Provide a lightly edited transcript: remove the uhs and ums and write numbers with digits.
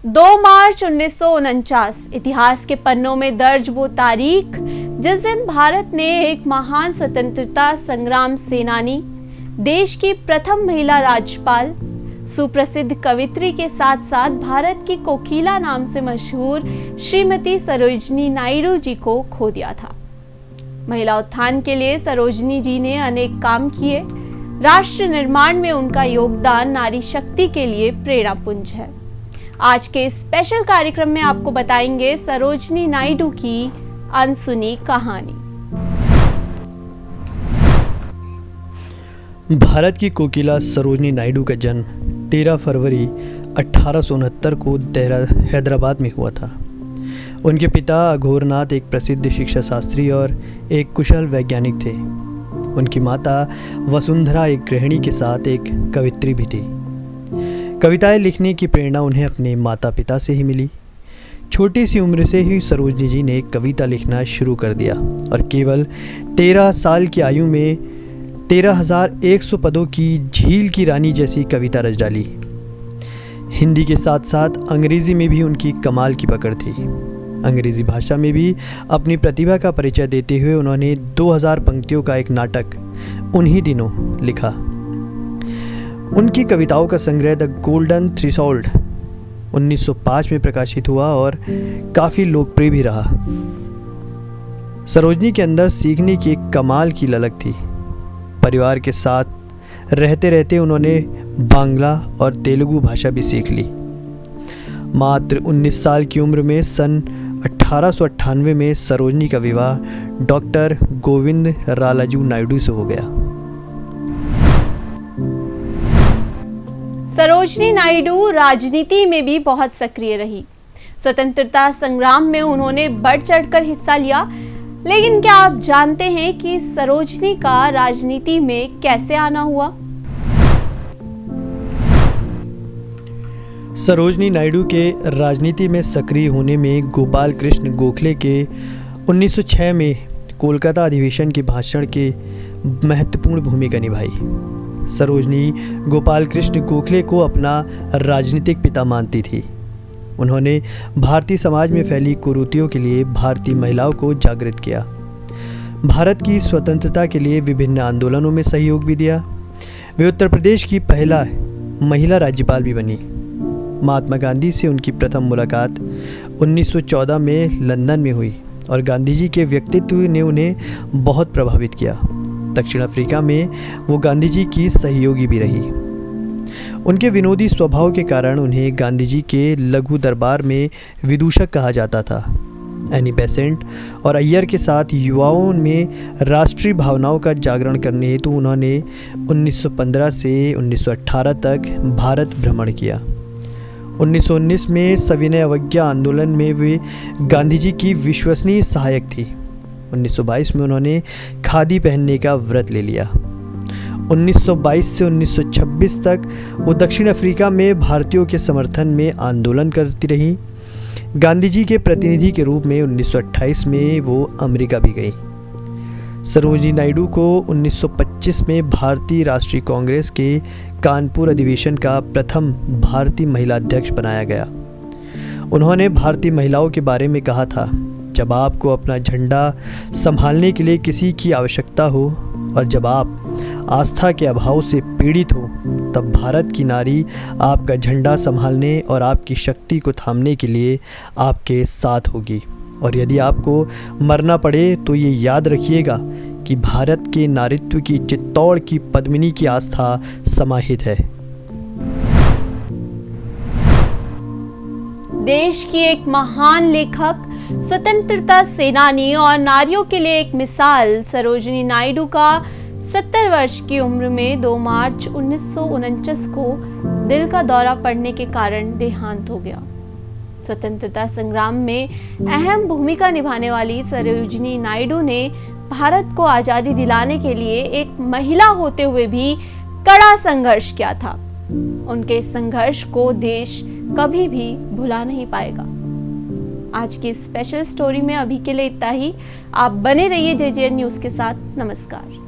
2 मार्च 1949 इतिहास के पन्नों में दर्ज वो तारीख जिस दिन भारत ने एक महान स्वतंत्रता संग्राम सेनानी, देश की प्रथम महिला राज्यपाल, सुप्रसिद्ध कवित्री के साथ साथ भारत की कोकिला नाम से मशहूर श्रीमती सरोजिनी नायडू जी को खो दिया था। महिला उत्थान के लिए सरोजिनी जी ने अनेक काम किए। राष्ट्र निर्माण में उनका योगदान नारी शक्ति के लिए प्रेरणापुंज है। आज के स्पेशल कार्यक्रम में आपको बताएंगे सरोजिनी नायडू की अनसुनी कहानी। भारत की कोकिला सरोजिनी नायडू का जन्म 13 फरवरी 1869 को हैदराबाद में हुआ था। उनके पिता अघोरनाथ एक प्रसिद्ध शिक्षा शास्त्री और एक कुशल वैज्ञानिक थे। उनकी माता वसुंधरा एक गृहिणी के साथ एक कवित्री भी थी। कविताएं लिखने की प्रेरणा उन्हें अपने माता पिता से ही मिली। छोटी सी उम्र से ही सरोजिनी जी ने कविता लिखना शुरू कर दिया और केवल 13 साल की आयु में 13,100 पदों की झील की रानी जैसी कविता रच डाली। हिंदी के साथ साथ अंग्रेजी में भी उनकी कमाल की पकड़ थी। अंग्रेजी भाषा में भी अपनी प्रतिभा का परिचय देते हुए उन्होंने 2000 पंक्तियों का एक नाटक उन्हीं दिनों लिखा। उनकी कविताओं का संग्रह द गोल्डन थ्रेशोल्ड 1905 में प्रकाशित हुआ और काफ़ी लोकप्रिय भी रहा। सरोजिनी के अंदर सीखने की एक कमाल की ललक थी। परिवार के साथ रहते रहते उन्होंने बांग्ला और तेलुगु भाषा भी सीख ली। मात्र 19 साल की उम्र में सन 1898 में सरोजिनी का विवाह डॉक्टर गोविंद रालाजू नायडू से हो गया। सरोजिनी नायडू राजनीति में भी बहुत सक्रिय रही। स्वतंत्रता संग्राम में उन्होंने बढ़ चढ़कर हिस्सा लिया। लेकिन क्या आप जानते हैं कि सरोजिनी का राजनीति में कैसे आना हुआ? सरोजिनी नायडू के राजनीति में सक्रिय होने में गोपाल कृष्ण गोखले के 1906 में कोलकाता अधिवेशन के भाषण के महत्वपूर्ण भूमिका निभाई। सरोजिनी गोपाल कृष्ण गोखले को अपना राजनीतिक पिता मानती थी। उन्होंने भारतीय समाज में फैली कुरीतियों के लिए भारतीय महिलाओं को जागृत किया। भारत की स्वतंत्रता के लिए विभिन्न आंदोलनों में सहयोग भी दिया। वे उत्तर प्रदेश की पहला महिला राज्यपाल भी बनी। महात्मा गांधी से उनकी प्रथम मुलाकात 1914 में लंदन में हुई और गांधी जी के व्यक्तित्व ने उन्हें बहुत प्रभावित किया। दक्षिण अफ्रीका में वो गांधी जी की सहयोगी भी रही। उनके विनोदी स्वभाव के कारण उन्हें गांधी जी के लघु दरबार में विदूषक कहा जाता था। एनी बेसेंट और अय्यर के साथ युवाओं में राष्ट्रीय भावनाओं का जागरण करने हेतु उन्होंने 1915 से 1918 तक भारत भ्रमण किया। 1919 में सविनय अवज्ञा आंदोलन में वे गांधी जी की विश्वसनीय सहायक थी। 1922 में उन्होंने खादी पहनने का व्रत ले लिया। 1922 से 1926 तक वो दक्षिण अफ्रीका में भारतीयों के समर्थन में आंदोलन करती रहीं। गांधी जी के प्रतिनिधि के रूप में 1928 में वो अमेरिका भी गईं। सरोजिनी नायडू को 1925 में भारतीय राष्ट्रीय कांग्रेस के कानपुर अधिवेशन का प्रथम भारतीय महिला अध्यक्ष बनाया गया। उन्होंने भारतीय महिलाओं के बारे में कहा था, जब आपको अपना झंडा संभालने के लिए किसी की आवश्यकता हो और जब आप आस्था के अभाव से पीड़ित हो, तब भारत की नारी आपका झंडा संभालने और आपकी शक्ति को थामने के लिए आपके साथ होगी। और यदि आपको मरना पड़े तो ये याद रखिएगा कि भारत के नारित्व की चित्तौड़ की पद्मिनी की आस्था समाहित है। देश की एक महान लेखक, स्वतंत्रता सेनानी और नारियों के लिए एक मिसाल सरोजिनी नायडू का 70 वर्ष की उम्र में 2 मार्च 1949 को दिल का दौरा पड़ने के कारण देहांत हो गया। स्वतंत्रता संग्राम में अहम भूमिका निभाने वाली सरोजिनी नायडू ने भारत को आजादी दिलाने के लिए एक महिला होते हुए भी कड़ा संघर्ष किया था। उनके संघर्ष को देश कभी भी भुला नहीं पाएगा। आज की स्पेशल स्टोरी में अभी के लिए इतना ही। आप बने रहिए JJN न्यूज़ के साथ। नमस्कार।